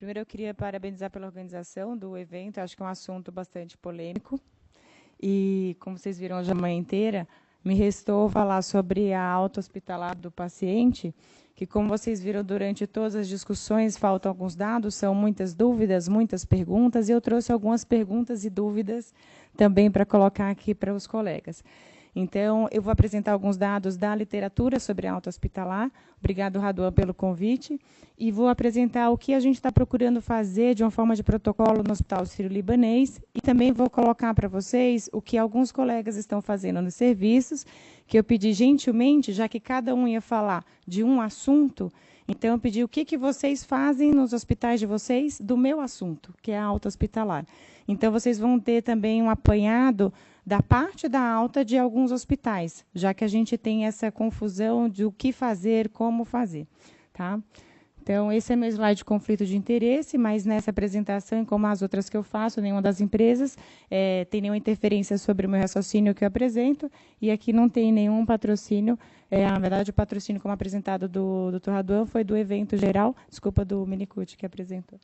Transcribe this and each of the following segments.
Primeiro, eu queria parabenizar pela organização do evento. Acho que é um assunto bastante polêmico. E, como vocês viram hoje a manhã inteira, me restou falar sobre a alta hospitalar do paciente, que, como vocês viram durante todas as discussões, faltam alguns dados, são muitas dúvidas, muitas perguntas, e eu trouxe algumas perguntas e dúvidas também para colocar aqui para os colegas. Então, eu vou apresentar alguns dados da literatura sobre a alta hospitalar. Obrigado, Raduan, pelo convite. E vou apresentar o que a gente está procurando fazer de uma forma de protocolo no Hospital Sírio-Libanês. E também vou colocar para vocês o que alguns colegas estão fazendo nos serviços, que eu pedi gentilmente, já que cada um ia falar de um assunto, então eu pedi o que vocês fazem nos hospitais de vocês do meu assunto, que é a alta hospitalar. Então, vocês vão ter também um apanhado da parte da alta de alguns hospitais, já que a gente tem essa confusão de o que fazer, como fazer. Tá? Então, esse é meu slide de conflito de interesse, mas nessa apresentação, como as outras que eu faço, nenhuma das empresas tem nenhuma interferência sobre o meu raciocínio que eu apresento, e aqui não tem nenhum patrocínio. Na verdade, o patrocínio, como apresentado do Dr. Raduan, foi do evento geral, desculpa, do Minicut que apresentou.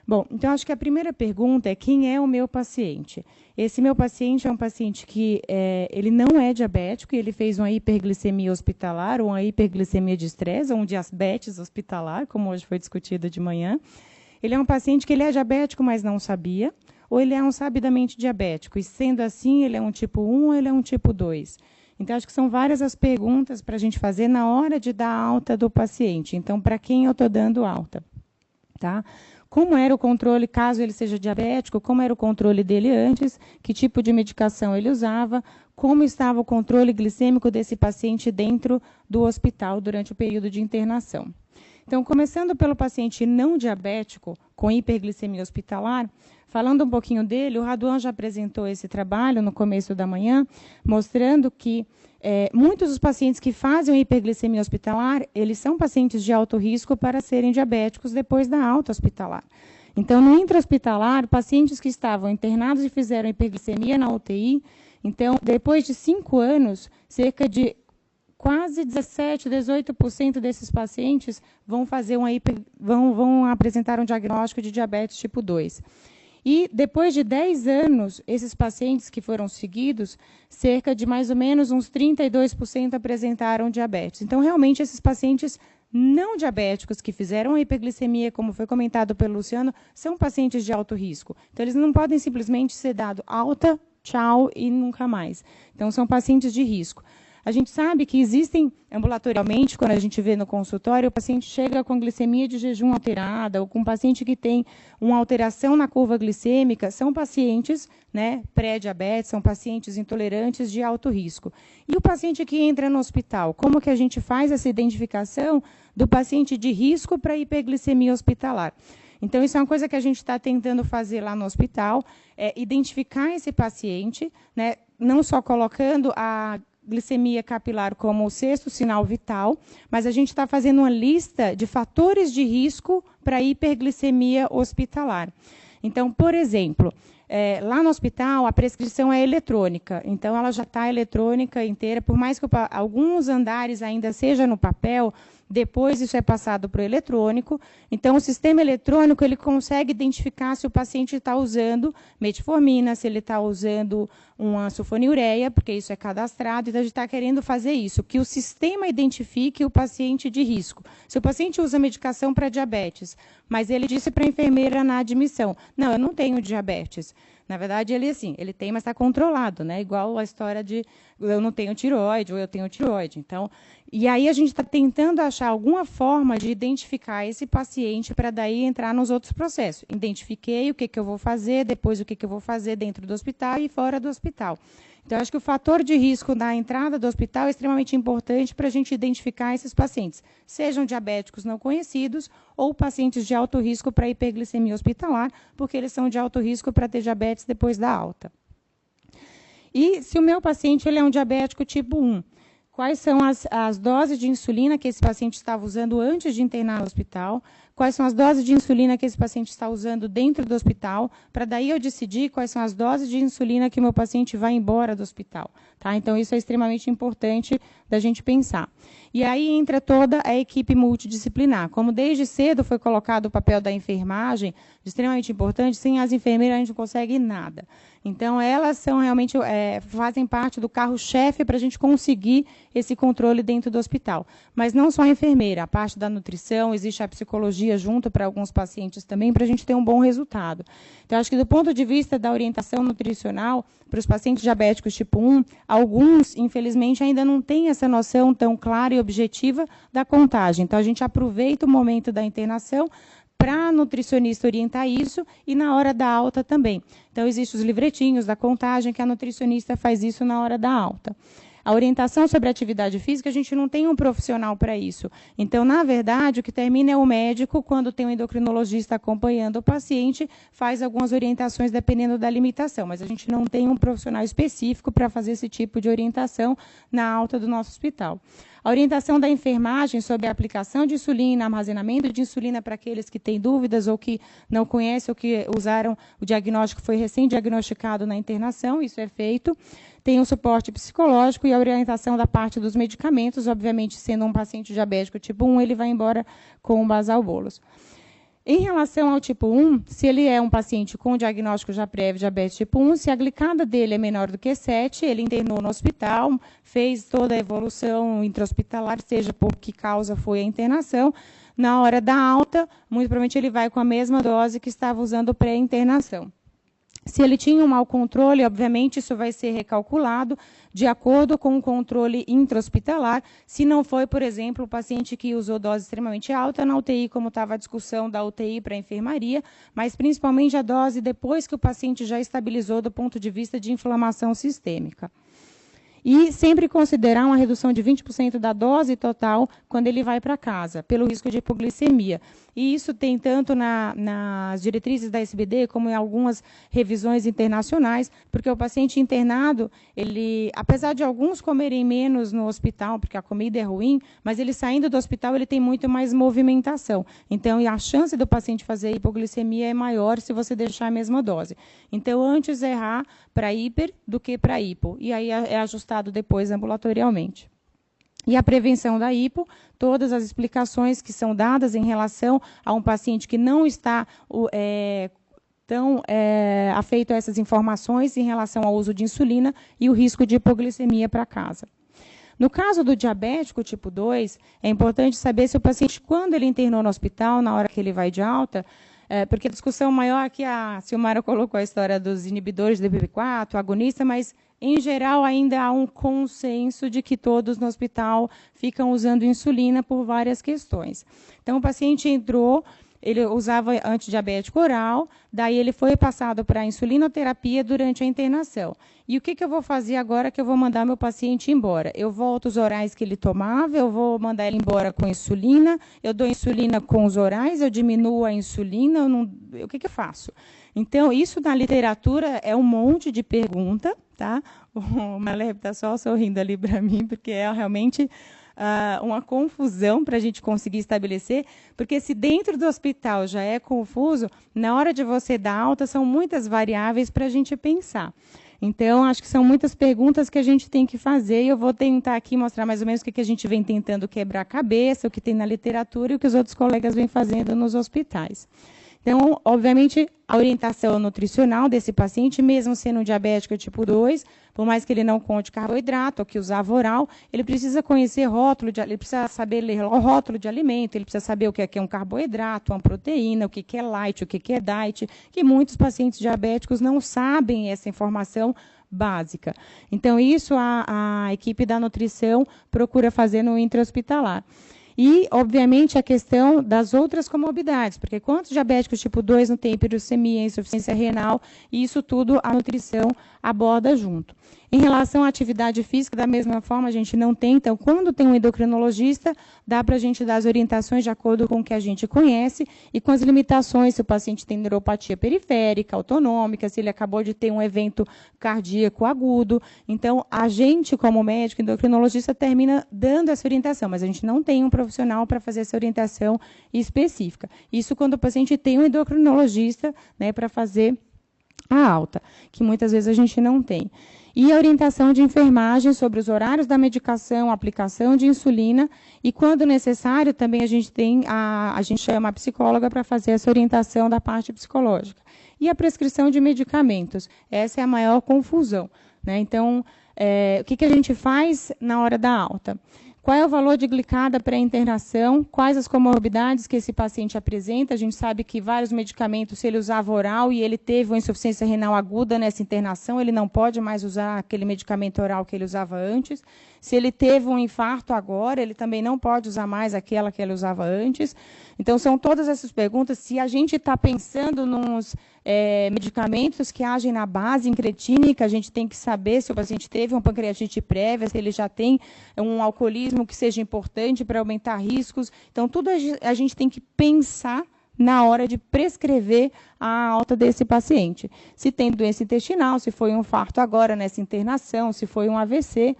Bom, então, acho que a primeira pergunta é quem é o meu paciente? Esse meu paciente é um paciente que ele não é diabético, e ele fez uma hiperglicemia hospitalar, ou uma hiperglicemia de estresse, ou um diabetes hospitalar, como hoje foi discutido de manhã. Ele é um paciente que ele é diabético, mas não sabia, ou ele é um sabidamente diabético, e sendo assim, ele é um tipo 1 ou ele é um tipo 2. Então, acho que são várias as perguntas para a gente fazer na hora de dar alta do paciente. Então, para quem eu estou dando alta? Tá? Como era o controle, caso ele seja diabético, como era o controle dele antes, que tipo de medicação ele usava, como estava o controle glicêmico desse paciente dentro do hospital durante o período de internação. Então, começando pelo paciente não diabético com hiperglicemia hospitalar, falando um pouquinho dele, o Raduan já apresentou esse trabalho no começo da manhã, mostrando que muitos dos pacientes que fazem hiperglicemia hospitalar, eles são pacientes de alto risco para serem diabéticos depois da alta hospitalar. Então, no intra-hospitalar, pacientes que estavam internados e fizeram hiperglicemia na UTI, então, depois de 5 anos, cerca de quase 17%, 18% desses pacientes vão apresentar um diagnóstico de diabetes tipo 2. E, depois de 10 anos, esses pacientes que foram seguidos, cerca de mais ou menos uns 32% apresentaram diabetes. Então, realmente, esses pacientes não diabéticos que fizeram a hiperglicemia, como foi comentado pelo Luciano, são pacientes de alto risco. Então, eles não podem simplesmente ser dado alta, tchau e nunca mais. Então, são pacientes de risco. A gente sabe que existem, ambulatorialmente, quando a gente vê no consultório, o paciente chega com glicemia de jejum alterada, ou com um paciente que tem uma alteração na curva glicêmica, são pacientes pré-diabetes, são pacientes intolerantes de alto risco. E o paciente que entra no hospital, como que a gente faz essa identificação do paciente de risco para hiperglicemia hospitalar? Então, isso é uma coisa que a gente está tentando fazer lá no hospital, identificar esse paciente, não só colocando a glicemia capilar como o sexto sinal vital, mas a gente está fazendo uma lista de fatores de risco para hiperglicemia hospitalar. Então, por exemplo, lá no hospital a prescrição é eletrônica, então ela já está eletrônica inteira, por mais que alguns andares ainda seja no papel, depois isso é passado para o eletrônico. Então, o sistema eletrônico ele consegue identificar se o paciente está usando metformina, se ele está usando uma sulfonilureia, porque isso é cadastrado. Então, a gente está querendo fazer isso, que o sistema identifique o paciente de risco. Se o paciente usa medicação para diabetes, mas ele disse para a enfermeira na admissão, não, eu não tenho diabetes. Na verdade, ele tem, mas está controlado, igual a história de eu não tenho tireoide ou eu tenho tireoide. Então, e aí a gente está tentando achar alguma forma de identificar esse paciente para daí entrar nos outros processos. Identifiquei o que eu vou fazer, depois o que eu vou fazer dentro do hospital e fora do hospital. Então, acho que o fator de risco na entrada do hospital é extremamente importante para a gente identificar esses pacientes, sejam diabéticos não conhecidos ou pacientes de alto risco para hiperglicemia hospitalar, porque eles são de alto risco para ter diabetes depois da alta. E se o meu paciente ele é um diabético tipo 1, quais são as doses de insulina que esse paciente estava usando antes de internar no hospital, quais são as doses de insulina que esse paciente está usando dentro do hospital, para daí eu decidir quais são as doses de insulina que o meu paciente vai embora do hospital. Tá? Então, isso é extremamente importante da gente pensar. E aí entra toda a equipe multidisciplinar. Como desde cedo foi colocado o papel da enfermagem, extremamente importante, sem as enfermeiras a gente não consegue nada. Então, elas são realmente, fazem parte do carro-chefe para a gente conseguir esse controle dentro do hospital. Mas não só a enfermeira, a parte da nutrição, existe a psicologia junto para alguns pacientes também, para a gente ter um bom resultado. Então, acho que do ponto de vista da orientação nutricional, para os pacientes diabéticos tipo 1, alguns, infelizmente, ainda não têm essa noção tão clara e objetiva da contagem. Então, a gente aproveita o momento da internação para a nutricionista orientar isso e na hora da alta também. Então, existem os livretinhos da contagem que a nutricionista faz isso na hora da alta. A orientação sobre atividade física, a gente não tem um profissional para isso. Então, na verdade, o que termina é o médico, quando tem um endocrinologista acompanhando o paciente, faz algumas orientações dependendo da limitação, mas a gente não tem um profissional específico para fazer esse tipo de orientação na alta do nosso hospital. A orientação da enfermagem sobre a aplicação de insulina, armazenamento de insulina para aqueles que têm dúvidas ou que não conhecem ou que usaram o diagnóstico, foi recém-diagnosticado na internação, isso é feito. Tem o suporte psicológico e a orientação da parte dos medicamentos, obviamente, sendo um paciente diabético tipo 1, ele vai embora com o basal bolos. Em relação ao tipo 1, se ele é um paciente com diagnóstico já prévio diabetes tipo 1, se a glicada dele é menor do que 7, ele internou no hospital, fez toda a evolução intra-hospitalar, seja por que causa foi a internação, na hora da alta, muito provavelmente ele vai com a mesma dose que estava usando pré-internação. Se ele tinha um mau controle, obviamente, isso vai ser recalculado de acordo com o controle intra-hospitalar. Se não foi, por exemplo, o paciente que usou dose extremamente alta na UTI, como estava a discussão da UTI para a enfermaria, mas principalmente a dose depois que o paciente já estabilizou do ponto de vista de inflamação sistêmica. E sempre considerar uma redução de 20% da dose total quando ele vai para casa, pelo risco de hipoglicemia. E isso tem tanto nas diretrizes da SBD, como em algumas revisões internacionais, porque o paciente internado, ele, apesar de alguns comerem menos no hospital, porque a comida é ruim, mas ele saindo do hospital, ele tem muito mais movimentação. Então, a chance do paciente fazer hipoglicemia é maior se você deixar a mesma dose. Então, antes errar para hiper do que para hipo. E aí é ajustado depois ambulatorialmente. E a prevenção da hipo, todas as explicações que são dadas em relação a um paciente que não está tão afeito a essas informações em relação ao uso de insulina e o risco de hipoglicemia para casa. No caso do diabético tipo 2, é importante saber se o paciente, quando ele internou no hospital, na hora que ele vai de alta, porque a discussão maior aqui, a Silmara colocou a história dos inibidores do DPP4, agonista, mas, em geral, ainda há um consenso de que todos no hospital ficam usando insulina por várias questões. Então, o paciente entrou, ele usava antidiabético oral, daí ele foi passado para a insulinoterapia durante a internação. E o que eu vou fazer agora que eu vou mandar meu paciente embora? Eu volto os orais que ele tomava, eu vou mandar ele embora com insulina, eu dou insulina com os orais, eu diminuo a insulina, o que eu faço? Então, isso na literatura é um monte de pergunta, tá? O Maleb está só sorrindo ali para mim, porque é realmente uma confusão para a gente conseguir estabelecer, porque se dentro do hospital já é confuso, na hora de você dar alta, são muitas variáveis para a gente pensar. Então, acho que são muitas perguntas que a gente tem que fazer, e eu vou tentar aqui mostrar mais ou menos o que a gente vem tentando quebrar a cabeça, o que tem na literatura e o que os outros colegas vêm fazendo nos hospitais. Então, obviamente, a orientação nutricional desse paciente, mesmo sendo um diabético tipo 2, por mais que ele não conte carboidrato ou que usava oral, ele precisa conhecer rótulo, ele precisa saber ler o rótulo de alimento, ele precisa saber o que é um carboidrato, uma proteína, o que é light, o que é diet, que muitos pacientes diabéticos não sabem essa informação básica. Então, isso a equipe da nutrição procura fazer no intra-hospitalar. E, obviamente, a questão das outras comorbidades, porque quantos diabéticos tipo 2 não têm hiperuricemia, insuficiência renal, e isso tudo a nutrição aborda junto. Em relação à atividade física, da mesma forma, a gente não tem. Então, quando tem um endocrinologista, dá para a gente dar as orientações de acordo com o que a gente conhece e com as limitações, se o paciente tem neuropatia periférica, autonômica, se ele acabou de ter um evento cardíaco agudo. Então, a gente, como médico endocrinologista, termina dando essa orientação, mas a gente não tem um profissional profissional para fazer essa orientação específica. Isso quando o paciente tem um endocrinologista, né, para fazer a alta, que muitas vezes a gente não tem. E a orientação de enfermagem sobre os horários da medicação, aplicação de insulina, e quando necessário também a gente chama a psicóloga para fazer essa orientação da parte psicológica. E a prescrição de medicamentos, essa é a maior confusão, né? Então, o que a gente faz na hora da alta? Qual é o valor de glicada pré-internação? Quais as comorbidades que esse paciente apresenta? A gente sabe que vários medicamentos, se ele usava oral e ele teve uma insuficiência renal aguda nessa internação, ele não pode mais usar aquele medicamento oral que ele usava antes. Se ele teve um infarto agora, ele também não pode usar mais aquela que ele usava antes. Então, são todas essas perguntas. Se a gente está pensando nos medicamentos que agem na base incretínica, a gente tem que saber se o paciente teve uma pancreatite prévia, se ele já tem um alcoolismo que seja importante para aumentar riscos. Então, tudo a gente tem que pensar na hora de prescrever a alta desse paciente. Se tem doença intestinal, se foi um infarto agora nessa internação, se foi um AVC.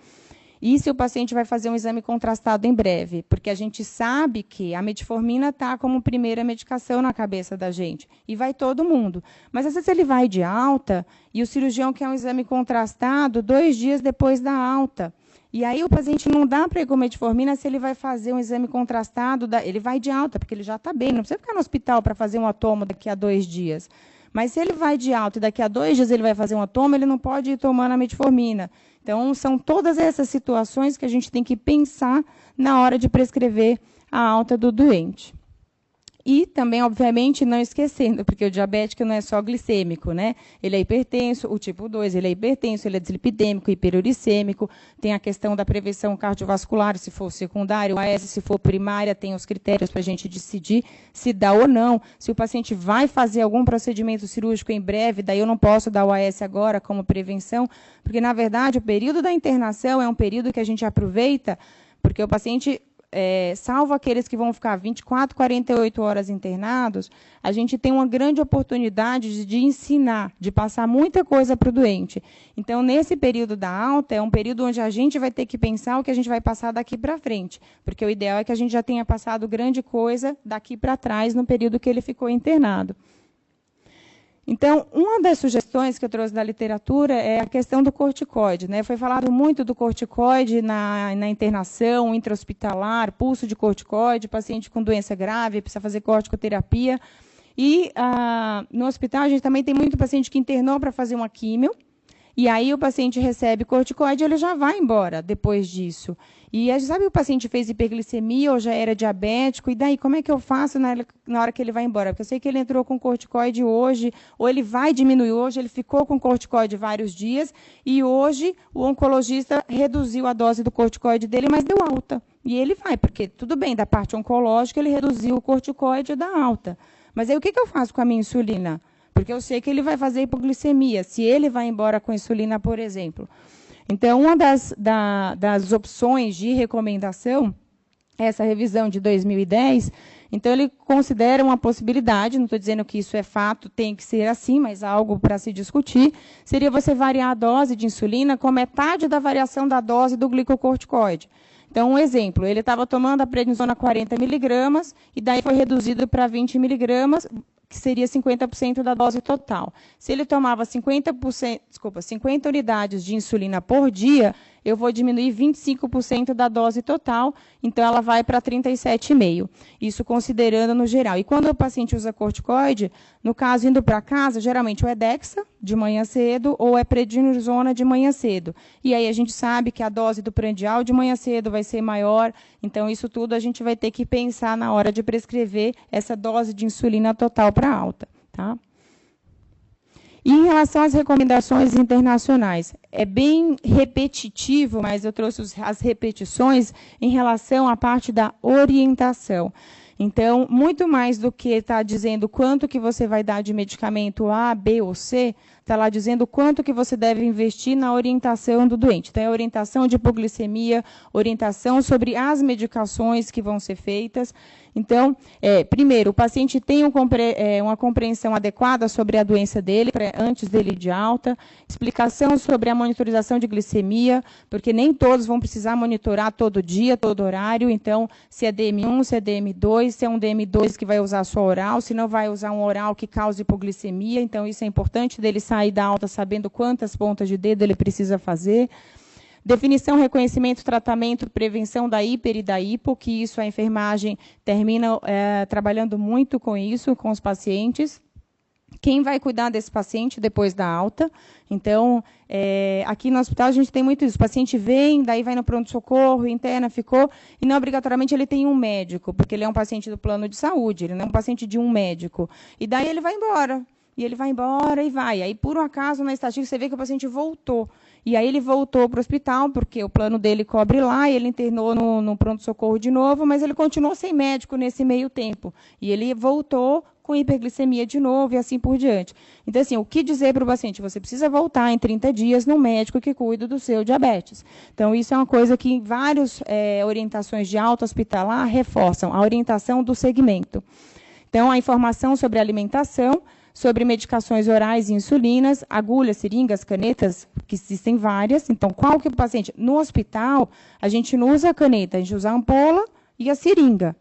E se o paciente vai fazer um exame contrastado em breve, porque a gente sabe que a metformina está como primeira medicação na cabeça da gente, e vai todo mundo. Mas às vezes ele vai de alta, e o cirurgião quer um exame contrastado 2 dias depois da alta. E aí o paciente não dá para ir com metformina se ele vai fazer um exame contrastado, ele vai de alta, porque ele já está bem, não precisa ficar no hospital para fazer um atomo daqui a 2 dias. Mas se ele vai de alta e daqui a 2 dias ele vai fazer um atomo, ele não pode ir tomando a metformina. Então, são todas essas situações que a gente tem que pensar na hora de prescrever a alta do doente. E também, obviamente, não esquecendo, porque o diabético não é só glicêmico, né? Ele é hipertenso, o tipo 2, ele é hipertenso, ele é dislipidêmico, hiperuricêmico, tem a questão da prevenção cardiovascular, se for secundário, o AS, se for primária, tem os critérios para a gente decidir se dá ou não. Se o paciente vai fazer algum procedimento cirúrgico em breve, daí eu não posso dar o AS agora como prevenção, porque, na verdade, o período da internação é um período que a gente aproveita, porque o paciente... salvo aqueles que vão ficar 24, 48 horas internados, a gente tem uma grande oportunidade de ensinar, de passar muita coisa para o doente. Então, nesse período da alta, é um período onde a gente vai ter que pensar o que a gente vai passar daqui para frente, porque o ideal é que a gente já tenha passado grande coisa daqui para trás no período que ele ficou internado. Então, uma das sugestões que eu trouxe da literatura é a questão do corticoide, né? Foi falado muito do corticoide na internação, intra-hospitalar, pulso de corticoide, paciente com doença grave, precisa fazer corticoterapia. E no hospital a gente também tem muito paciente que internou para fazer uma químio, e aí o paciente recebe corticoide e ele já vai embora depois disso. E a gente sabe que o paciente fez hiperglicemia ou já era diabético, e daí como é que eu faço na hora que ele vai embora? Porque eu sei que ele entrou com corticoide hoje, ou ele vai diminuir hoje, ele ficou com corticoide vários dias, e hoje o oncologista reduziu a dose do corticoide dele, mas deu alta. E ele vai, porque tudo bem, da parte oncológica ele reduziu o corticoide e dá alta. Mas aí o que eu faço com a minha insulina? Porque eu sei que ele vai fazer hipoglicemia, se ele vai embora com insulina, por exemplo. Então, uma das opções de recomendação é essa revisão de 2010. Então, ele considera uma possibilidade, não estou dizendo que isso é fato, tem que ser assim, mas algo para se discutir, seria você variar a dose de insulina com metade da variação da dose do glicocorticoide. Então, um exemplo, ele estava tomando a prednisona 40 miligramas, e daí foi reduzido para 20 miligramas, que seria 50% da dose total. Se ele tomava 50 unidades de insulina por dia, eu vou diminuir 25% da dose total, então ela vai para 37,5. Isso considerando no geral. E quando o paciente usa corticoide, no caso indo para casa, geralmente ou é Dexa de manhã cedo ou é prednisona de manhã cedo. E aí a gente sabe que a dose do prandial de manhã cedo vai ser maior, então isso tudo a gente vai ter que pensar na hora de prescrever essa dose de insulina total para alta, tá? E em relação às recomendações internacionais, é bem repetitivo, mas eu trouxe as repetições em relação à parte da orientação. Então, muito mais do que está dizendo quanto que você vai dar de medicamento A, B ou C, está lá dizendo quanto que você deve investir na orientação do doente. Então, é orientação de hipoglicemia, orientação sobre as medicações que vão ser feitas. Então, primeiro, o paciente tem uma compreensão adequada sobre a doença dele, antes dele ir de alta, explicação sobre a monitorização de glicemia, porque nem todos vão precisar monitorar todo dia, todo horário, então, se é DM1, se é DM2, se é um DM2 que vai usar só oral, se não vai usar um oral que cause hipoglicemia, então isso é importante dele sair da alta sabendo quantas pontas de dedo ele precisa fazer. Definição, reconhecimento, tratamento, prevenção da hiper e da hipo, que isso a enfermagem termina trabalhando muito com isso, com os pacientes. Quem vai cuidar desse paciente depois da alta? Então, aqui no hospital a gente tem muito isso. O paciente vem, daí vai no pronto-socorro, interna, ficou, e não obrigatoriamente ele tem um médico, porque ele é um paciente do plano de saúde, ele não é um paciente de um médico. E daí ele vai embora. E ele vai embora e vai. Aí, por um acaso, na estatística, você vê que o paciente voltou. E aí ele voltou para o hospital, porque o plano dele cobre lá, e ele internou no pronto-socorro de novo, mas ele continuou sem médico nesse meio tempo. E ele voltou com hiperglicemia de novo e assim por diante. Então, assim, o que dizer para o paciente? Você precisa voltar em 30 dias no médico que cuida do seu diabetes. Então, isso é uma coisa que várias orientações de alta hospitalar reforçam, a orientação do segmento. Então, a informação sobre alimentação, sobre medicações orais e insulinas, agulhas, seringas, canetas, que existem várias. Então, qual que é o paciente? No hospital, a gente não usa a caneta, a gente usa a ampola e a seringa.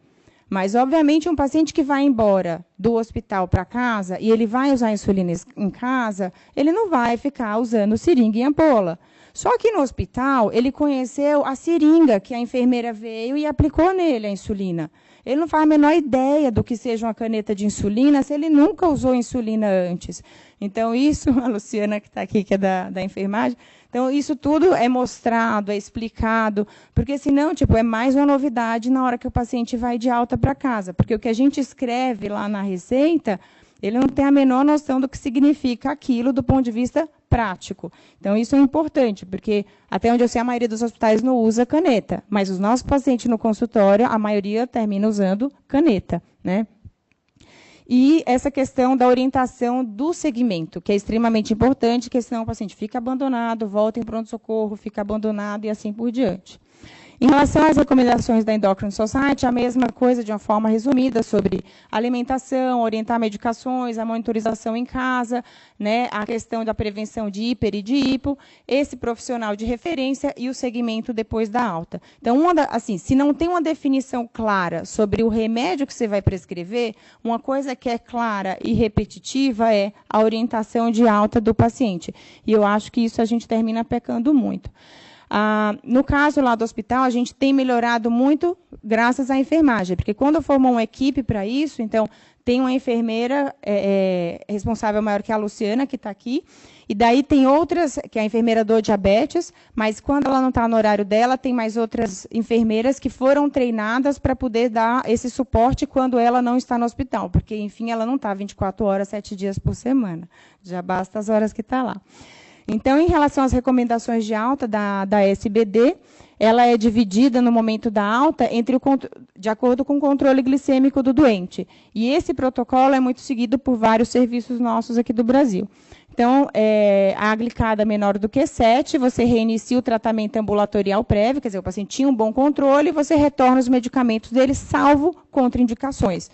Mas, obviamente, um paciente que vai embora do hospital para casa e ele vai usar insulina em casa, ele não vai ficar usando seringa e ampola. Só que no hospital, ele conheceu a seringa que a enfermeira veio e aplicou nele a insulina. Ele não faz a menor ideia do que seja uma caneta de insulina se ele nunca usou insulina antes. Então, isso, a Luciana que está aqui, que é da enfermagem, então, isso tudo é mostrado, é explicado, porque senão, é mais uma novidade na hora que o paciente vai de alta para casa. Porque o que a gente escreve lá na receita, ele não tem a menor noção do que significa aquilo do ponto de vista prático. Então, isso é importante, porque, até onde eu sei, a maioria dos hospitais não usa caneta, mas os nossos pacientes no consultório, a maioria termina usando caneta, né? E essa questão da orientação do segmento, que é extremamente importante, porque senão o paciente fica abandonado, volta em pronto-socorro, fica abandonado e assim por diante. Em relação às recomendações da Endocrine Society, a mesma coisa de uma forma resumida sobre alimentação, orientar medicações, a monitorização em casa, né, a questão da prevenção de hiper e de hipo, esse profissional de referência e o segmento depois da alta. Então, assim, se não tem uma definição clara sobre o remédio que você vai prescrever, uma coisa que é clara e repetitiva é a orientação de alta do paciente. E eu acho que isso a gente termina pecando muito. No caso lá do hospital, a gente tem melhorado muito graças à enfermagem, porque quando formou uma equipe para isso, então, tem uma enfermeira responsável maior que a Luciana, que está aqui, e daí tem outras, que é a enfermeira do diabetes, mas quando ela não está no horário dela, tem mais outras enfermeiras que foram treinadas para poder dar esse suporte quando ela não está no hospital, porque, enfim, ela não está 24 horas, 7 dias por semana, já basta as horas que está lá. Então, em relação às recomendações de alta da SBD, ela é dividida no momento da alta de acordo com o controle glicêmico do doente. E esse protocolo é muito seguido por vários serviços nossos aqui do Brasil. Então, a glicada menor do que 7, você reinicia o tratamento ambulatorial prévio, quer dizer, o paciente tinha um bom controle, e você retorna os medicamentos dele, salvo contraindicações.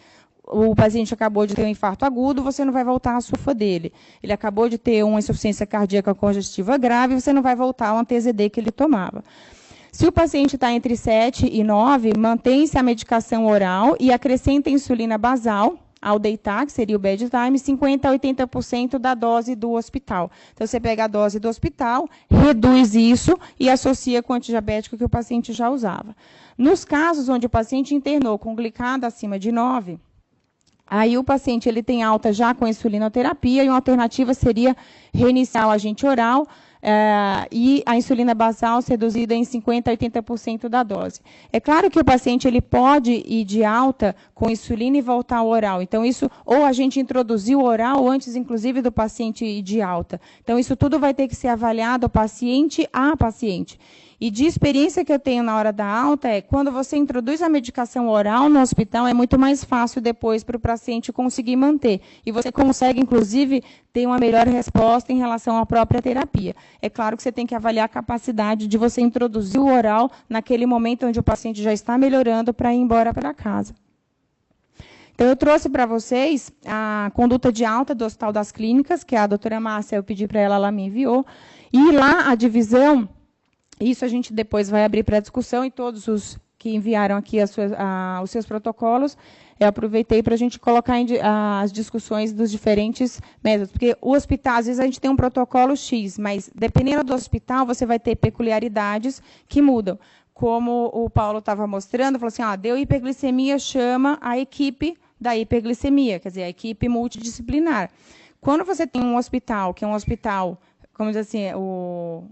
O paciente acabou de ter um infarto agudo, você não vai voltar à sulfa dele. Ele acabou de ter uma insuficiência cardíaca congestiva grave, você não vai voltar ao TZD que ele tomava. Se o paciente está entre 7 e 9, mantém-se a medicação oral e acrescenta insulina basal ao deitar, que seria o bedtime, 50% a 80% da dose do hospital. Então, você pega a dose do hospital, reduz isso e associa com o antidiabético que o paciente já usava. Nos casos onde o paciente internou com glicada acima de 9, aí o paciente ele tem alta já com insulinoterapia e uma alternativa seria reiniciar o agente oral e a insulina basal reduzida em 50% a 80% da dose. É claro que o paciente ele pode ir de alta com insulina e voltar ao oral. Então, isso, ou a gente introduziu o oral antes, inclusive, do paciente ir de alta. Então, isso tudo vai ter que ser avaliado paciente a paciente. E de experiência que eu tenho na hora da alta quando você introduz a medicação oral no hospital, é muito mais fácil depois para o paciente conseguir manter. E você consegue, inclusive, ter uma melhor resposta em relação à própria terapia. É claro que você tem que avaliar a capacidade de você introduzir o oral naquele momento onde o paciente já está melhorando para ir embora para casa. Então, eu trouxe para vocês a conduta de alta do Hospital das Clínicas, que a doutora Márcia, eu pedi para ela, ela me enviou. E lá a divisão, isso a gente depois vai abrir para discussão, e todos os que enviaram aqui os seus protocolos, eu aproveitei para a gente colocar as discussões dos diferentes métodos. Porque o hospital, às vezes, a gente tem um protocolo X, mas dependendo do hospital, você vai ter peculiaridades que mudam. Como o Paulo estava mostrando, falou assim, deu hiperglicemia, chama a equipe da hiperglicemia, quer dizer, a equipe multidisciplinar. Quando você tem um hospital, que é um hospital, como diz assim, o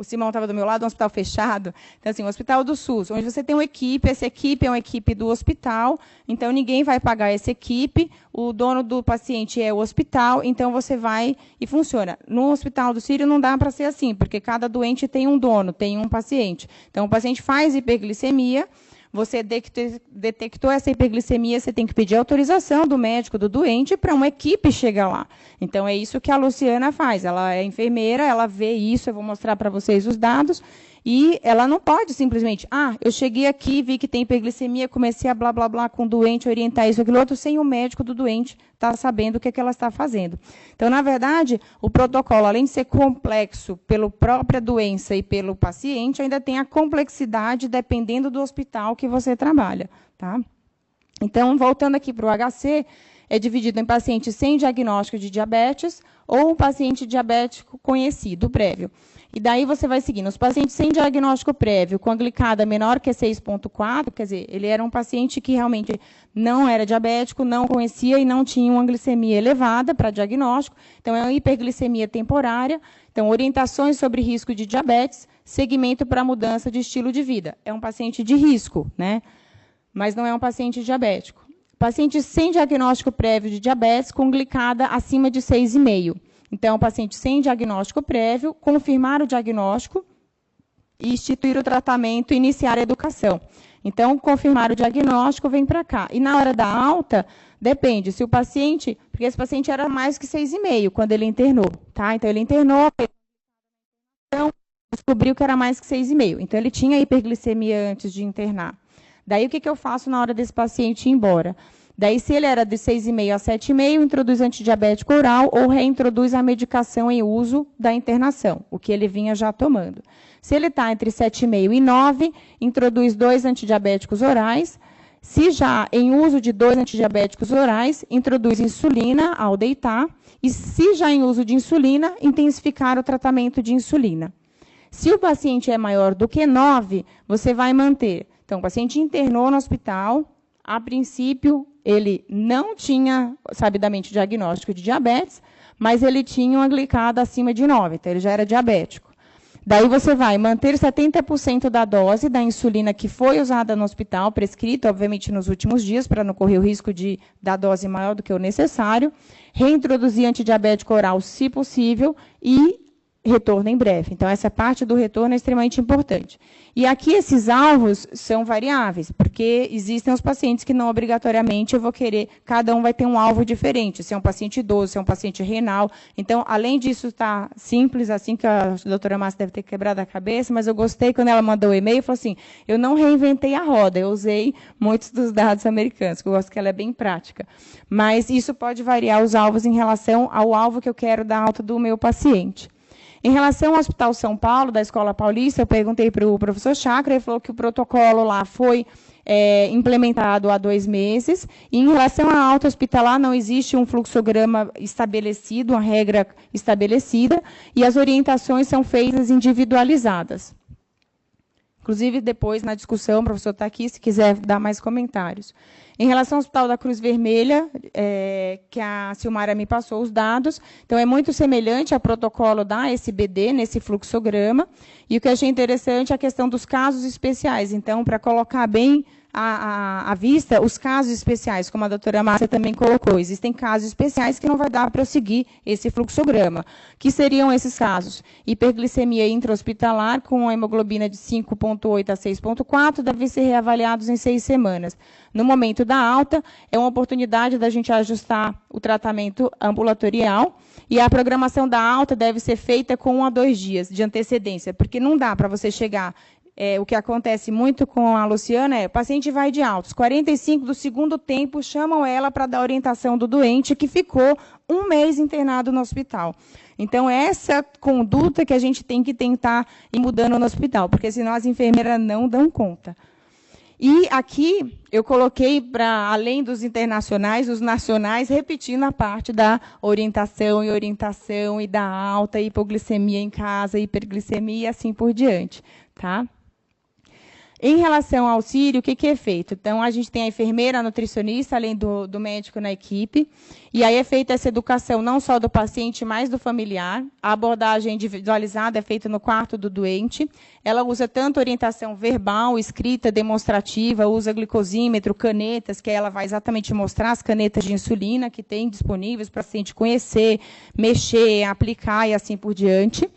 Simão estava do meu lado, um hospital fechado, então, assim, um hospital do SUS, onde você tem uma equipe, essa equipe é uma equipe do hospital, então ninguém vai pagar essa equipe, o dono do paciente é o hospital, então você vai e funciona. No Hospital do Sírio não dá para ser assim, porque cada doente tem um dono, tem um paciente. Então, o paciente faz hiperglicemia, você detectou essa hiperglicemia, você tem que pedir autorização do médico, do doente, para uma equipe chegar lá. Então, é isso que a Luciana faz. Ela é enfermeira, ela vê isso, eu vou mostrar para vocês os dados, e ela não pode simplesmente, eu cheguei aqui, vi que tem hiperglicemia, comecei a blá, blá, blá com o doente, orientar isso, aquilo outro, sem o médico do doente estar sabendo o que ela está fazendo. Então, na verdade, o protocolo, além de ser complexo pela própria doença e pelo paciente, ainda tem a complexidade dependendo do hospital que você trabalha. Tá? Então, voltando aqui para o HC, é dividido em paciente sem diagnóstico de diabetes ou um paciente diabético conhecido, prévio. E daí você vai seguindo. Os pacientes sem diagnóstico prévio, com a glicada menor que 6,4, quer dizer, ele era um paciente que realmente não era diabético, não conhecia e não tinha uma glicemia elevada para diagnóstico. Então, é uma hiperglicemia temporária. Então, orientações sobre risco de diabetes, segmento para mudança de estilo de vida. É um paciente de risco, né? Mas não é um paciente diabético. Paciente sem diagnóstico prévio de diabetes, com glicada acima de 6,5. Então, paciente sem diagnóstico prévio, confirmar o diagnóstico e instituir o tratamento e iniciar a educação. Então, confirmar o diagnóstico, vem para cá. E na hora da alta, depende, se o paciente, porque esse paciente era mais que 6,5 quando ele internou, tá? Então, ele internou, descobriu que era mais que 6,5. Então, ele tinha hiperglicemia antes de internar. Daí, o que eu faço na hora desse paciente ir embora? Daí, se ele era de 6,5 a 7,5, introduz antidiabético oral ou reintroduz a medicação em uso da internação, o que ele vinha já tomando. Se ele está entre 7,5 e 9, introduz 2 antidiabéticos orais. Se já em uso de 2 antidiabéticos orais, introduz insulina ao deitar. E se já em uso de insulina, intensificar o tratamento de insulina. Se o paciente é maior do que 9, você vai manter. Então, o paciente internou no hospital, a princípio, ele não tinha, sabidamente, diagnóstico de diabetes, mas ele tinha uma glicada acima de 9, então ele já era diabético. Daí você vai manter 70% da dose da insulina que foi usada no hospital, prescrita, obviamente, nos últimos dias, para não correr o risco de dar dose maior do que o necessário, reintroduzir antidiabético oral, se possível, e retorno em breve. Então, essa parte do retorno é extremamente importante. E aqui esses alvos são variáveis, porque existem os pacientes que não obrigatoriamente eu vou querer, cada um vai ter um alvo diferente, se é um paciente idoso, se é um paciente renal. Então, além disso estar simples, assim que a doutora Márcia deve ter quebrado a cabeça, mas eu gostei quando ela mandou o e-mail, falou assim, eu não reinventei a roda, eu usei muitos dos dados americanos, que eu gosto que ela é bem prática. Mas isso pode variar os alvos em relação ao alvo que eu quero dar alta do meu paciente. Em relação ao Hospital São Paulo, da Escola Paulista, eu perguntei para o professor Chakra, ele falou que o protocolo lá foi implementado há 2 meses. E em relação à alta hospitalar, não existe um fluxograma estabelecido, uma regra estabelecida, e as orientações são feitas individualizadas. Inclusive, depois, na discussão, o professor está aqui, se quiser dar mais comentários. Em relação ao Hospital da Cruz Vermelha, que a Silmara me passou os dados, então é muito semelhante ao protocolo da SBD, nesse fluxograma, e o que eu achei interessante é a questão dos casos especiais. Então, para colocar bem à vista os casos especiais, como a doutora Márcia também colocou, existem casos especiais que não vai dar para eu seguir esse fluxograma. Que seriam esses casos? Hiperglicemia intra-hospitalar com a hemoglobina de 5,8 a 6,4, devem ser reavaliados em 6 semanas. No momento da alta, é uma oportunidade da gente ajustar o tratamento ambulatorial, e a programação da alta deve ser feita com 1 a 2 dias de antecedência, porque não dá para você chegar o que acontece muito com a Luciana é, o paciente vai de alta, 45 do segundo tempo, chamam ela para dar orientação do doente que ficou 1 mês internado no hospital. Então, essa conduta que a gente tem que tentar ir mudando no hospital, porque senão as enfermeiras não dão conta. E aqui eu coloquei, para além dos internacionais, os nacionais, repetindo a parte da orientação e da alta, hipoglicemia em casa, hiperglicemia e assim por diante. Tá? Em relação ao auxílio, o que é feito? Então, a gente tem a enfermeira, a nutricionista, além do médico na equipe, e aí é feita essa educação não só do paciente, mas do familiar. A abordagem individualizada é feita no quarto do doente. Ela usa tanto orientação verbal, escrita, demonstrativa, usa glicosímetro, canetas, que ela vai exatamente mostrar as canetas de insulina que tem disponíveis para o paciente conhecer, mexer, aplicar e assim por diante.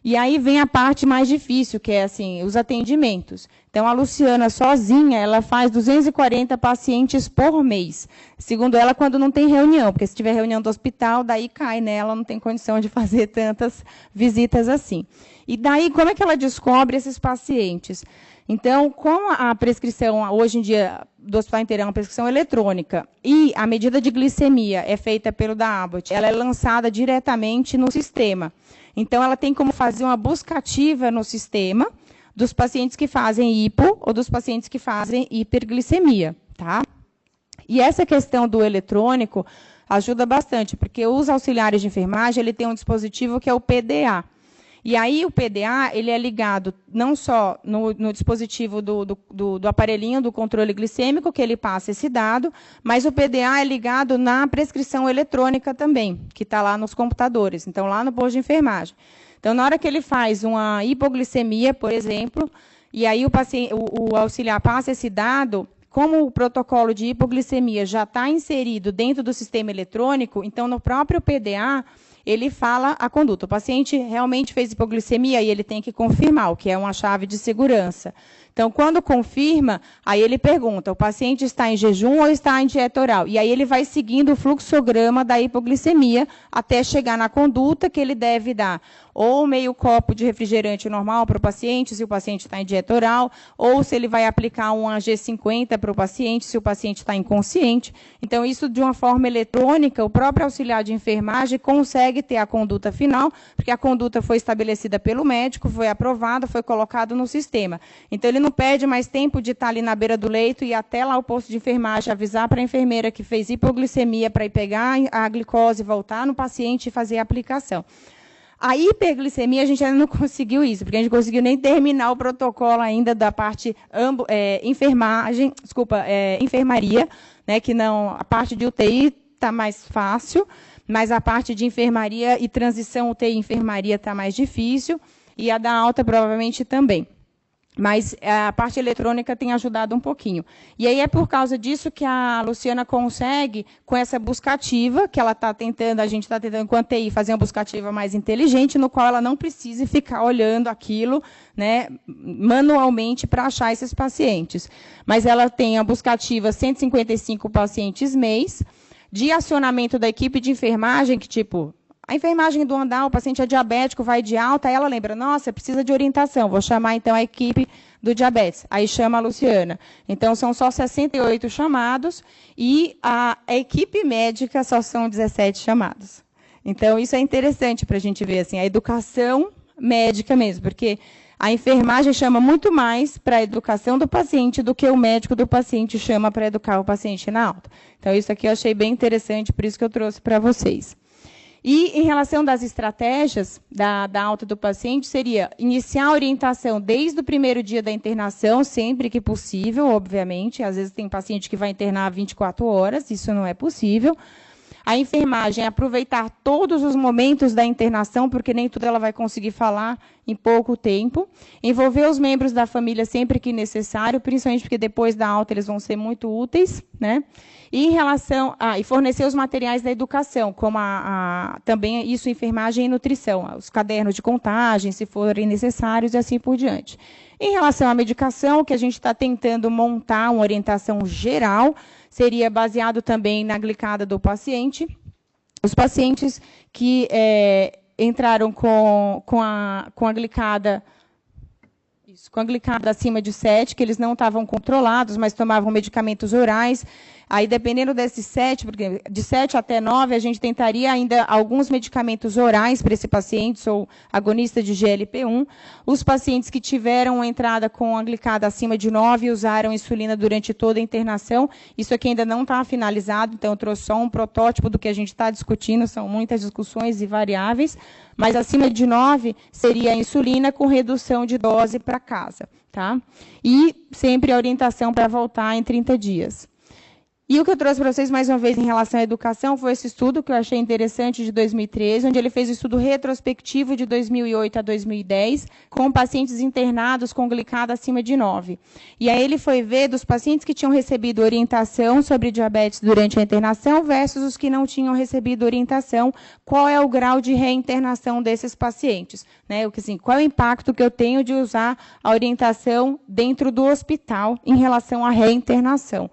E aí vem a parte mais difícil, que é assim, os atendimentos. Então, a Luciana, sozinha, ela faz 240 pacientes por mês. Segundo ela, quando não tem reunião, porque se tiver reunião do hospital, daí cai, né? Ela não tem condição de fazer tantas visitas assim. E daí, como é que ela descobre esses pacientes? Então, como a prescrição, hoje em dia, do Hospital Inteirão é uma prescrição eletrônica, e a medida de glicemia é feita pelo da Abbott, ela é lançada diretamente no sistema. Então, ela tem como fazer uma busca ativa no sistema dos pacientes que fazem hipo ou dos pacientes que fazem hiperglicemia. Tá? E essa questão do eletrônico ajuda bastante, porque os auxiliares de enfermagem ele tem um dispositivo que é o PDA. E aí o PDA ele é ligado não só no dispositivo do aparelhinho do controle glicêmico, que ele passa esse dado, mas o PDA é ligado na prescrição eletrônica também, que está lá nos computadores, então lá no posto de enfermagem. Então, na hora que ele faz uma hipoglicemia, por exemplo, e aí o auxiliar passa esse dado, como o protocolo de hipoglicemia já está inserido dentro do sistema eletrônico, então no próprio PDA ele fala a conduta. O paciente realmente fez hipoglicemia e ele tem que confirmar, o que é uma chave de segurança. Então, quando confirma, aí ele pergunta, o paciente está em jejum ou está em dieta oral? E aí ele vai seguindo o fluxograma da hipoglicemia até chegar na conduta que ele deve dar. Ou meio copo de refrigerante normal para o paciente, se o paciente está em dieta oral, ou se ele vai aplicar um AG50 para o paciente, se o paciente está inconsciente. Então, isso de uma forma eletrônica, o próprio auxiliar de enfermagem consegue ter a conduta final, porque a conduta foi estabelecida pelo médico, foi aprovada, foi colocado no sistema. Então, ele não perde mais tempo de estar ali na beira do leito e até lá o posto de enfermagem avisar para a enfermeira que fez hipoglicemia para ir pegar a glicose, voltar no paciente e fazer a aplicação. A hiperglicemia, a gente ainda não conseguiu isso, porque a gente não conseguiu nem terminar o protocolo ainda da parte enfermaria, né, que não, a parte de UTI está mais fácil, mas a parte de enfermaria e transição UTI-enfermaria está mais difícil, e a da alta provavelmente também. Mas a parte eletrônica tem ajudado um pouquinho. E aí é por causa disso que a Luciana consegue, com essa busca ativa, que ela está tentando, a gente está tentando, enquanto TI, fazer uma busca ativa mais inteligente, no qual ela não precise ficar olhando aquilo, né, manualmente para achar esses pacientes. Mas ela tem a busca ativa 155 pacientes mês, de acionamento da equipe de enfermagem, que tipo... A enfermagem do andar, o paciente é diabético, vai de alta, ela lembra, nossa, precisa de orientação, vou chamar então a equipe do diabetes. Aí chama a Luciana. Então, são só 68 chamados e a equipe médica só são 17 chamados. Então, isso é interessante para a gente ver assim, a educação médica mesmo, porque a enfermagem chama muito mais para a educação do paciente do que o médico do paciente chama para educar o paciente na alta. Então, isso aqui eu achei bem interessante, por isso que eu trouxe para vocês. E, em relação das estratégias da alta do paciente, seria iniciar a orientação desde o primeiro dia da internação, sempre que possível, obviamente. Às vezes tem paciente que vai internar 24 horas, isso não é possível. A enfermagem, aproveitar todos os momentos da internação, porque nem tudo ela vai conseguir falar em pouco tempo. Envolver os membros da família sempre que necessário, principalmente porque depois da alta eles vão ser muito úteis, né? E em relação e fornecer os materiais da educação, como também isso, enfermagem e nutrição, os cadernos de contagem, se forem necessários, e assim por diante. Em relação à medicação, o que a gente está tentando montar uma orientação geral, seria baseado também na glicada do paciente. Os pacientes que entraram com a glicada... Isso, com a glicada acima de 7, que eles não estavam controlados, mas tomavam medicamentos orais. Aí, dependendo desses 7, porque de 7 até 9, a gente tentaria ainda alguns medicamentos orais para esse paciente, sou agonista de GLP-1. Os pacientes que tiveram entrada com a glicada acima de 9 usaram insulina durante toda a internação. Isso aqui ainda não está finalizado, então eu trouxe só um protótipo do que a gente está discutindo, são muitas discussões e variáveis, mas acima de 9 seria a insulina com redução de dose para casa. Tá? E sempre a orientação para voltar em 30 dias. E o que eu trouxe para vocês, mais uma vez, em relação à educação, foi esse estudo que eu achei interessante, de 2013, onde ele fez o estudo retrospectivo de 2008 a 2010, com pacientes internados com glicada acima de 9. E aí ele foi ver dos pacientes que tinham recebido orientação sobre diabetes durante a internação versus os que não tinham recebido orientação, qual é o grau de reinternação desses pacientes. Né? Assim, qual é o impacto que eu tenho de usar a orientação dentro do hospital em relação à reinternação.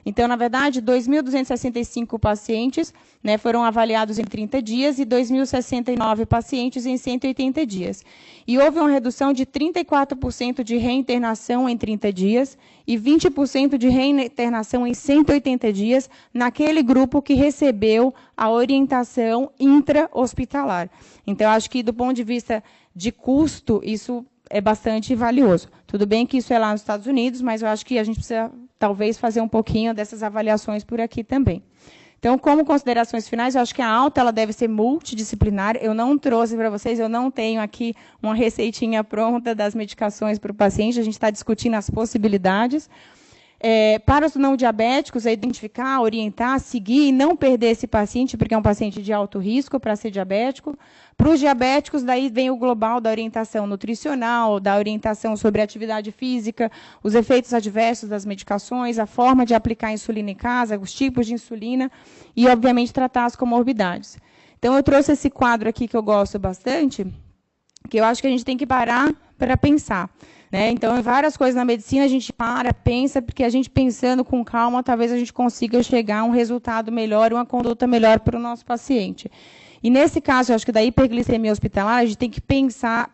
Então, na verdade, 2.265 pacientes, né, foram avaliados em 30 dias e 2.069 pacientes em 180 dias. E houve uma redução de 34% de reinternação em 30 dias e 20% de reinternação em 180 dias naquele grupo que recebeu a orientação intra-hospitalar. Então, acho que, do ponto de vista de custo, isso é bastante valioso. Tudo bem que isso é lá nos Estados Unidos, mas eu acho que a gente precisa, talvez, fazer um pouquinho dessas avaliações por aqui também. Então, como considerações finais, eu acho que a alta ela deve ser multidisciplinar. Eu não trouxe para vocês, eu não tenho aqui uma receitinha pronta das medicações para o paciente, a gente está discutindo as possibilidades. Para os não diabéticos, é identificar, orientar, seguir e não perder esse paciente, porque é um paciente de alto risco para ser diabético. Para os diabéticos, daí vem o global da orientação nutricional, da orientação sobre atividade física, os efeitos adversos das medicações, a forma de aplicar insulina em casa, os tipos de insulina e, obviamente, tratar as comorbidades. Então, eu trouxe esse quadro aqui que eu gosto bastante, que eu acho que a gente tem que parar para pensar. Né? Então, em várias coisas na medicina, a gente pensa, porque a gente pensando com calma, talvez a gente consiga chegar a um resultado melhor, uma conduta melhor para o nosso paciente. E, nesse caso, eu acho que da hiperglicemia hospitalar, a gente tem que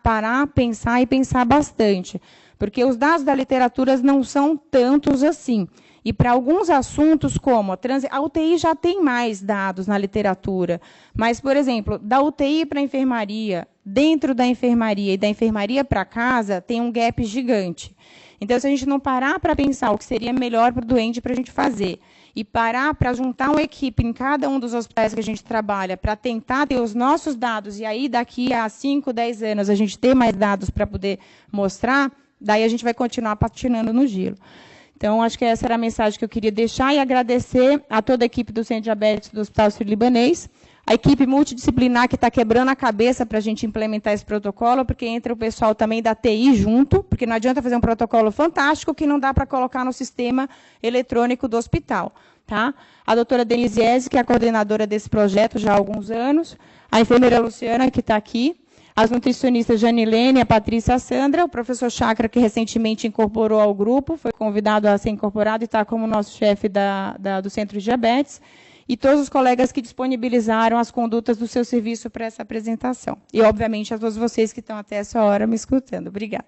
parar, pensar e pensar bastante. Porque os dados da literatura não são tantos assim. E para alguns assuntos, como a UTI já tem mais dados na literatura. Mas, por exemplo, da UTI para a enfermaria, dentro da enfermaria e da enfermaria para casa, tem um gap gigante. Então, se a gente não parar para pensar o que seria melhor para o doente para a gente fazer, e parar para juntar uma equipe em cada um dos hospitais que a gente trabalha, para tentar ter os nossos dados, e aí daqui a 5, 10 anos a gente ter mais dados para poder mostrar, daí a gente vai continuar patinando no gelo. Então, acho que essa era a mensagem que eu queria deixar e agradecer a toda a equipe do Centro de Diabetes do Hospital Sírio-Libanês, a equipe multidisciplinar que está quebrando a cabeça para a gente implementar esse protocolo, porque entra o pessoal também da TI junto, porque não adianta fazer um protocolo fantástico que não dá para colocar no sistema eletrônico do hospital. Tá? A doutora Denise Eze, que é a coordenadora desse projeto já há alguns anos, a enfermeira Luciana, que está aqui, as nutricionistas Janilene, a Patrícia e a Sandra, o professor Chakra, que recentemente incorporou ao grupo, foi convidado a ser incorporado e está como nosso chefe do Centro de Diabetes, e todos os colegas que disponibilizaram as condutas do seu serviço para essa apresentação. E, obviamente, a todos vocês que estão até essa hora me escutando. Obrigada.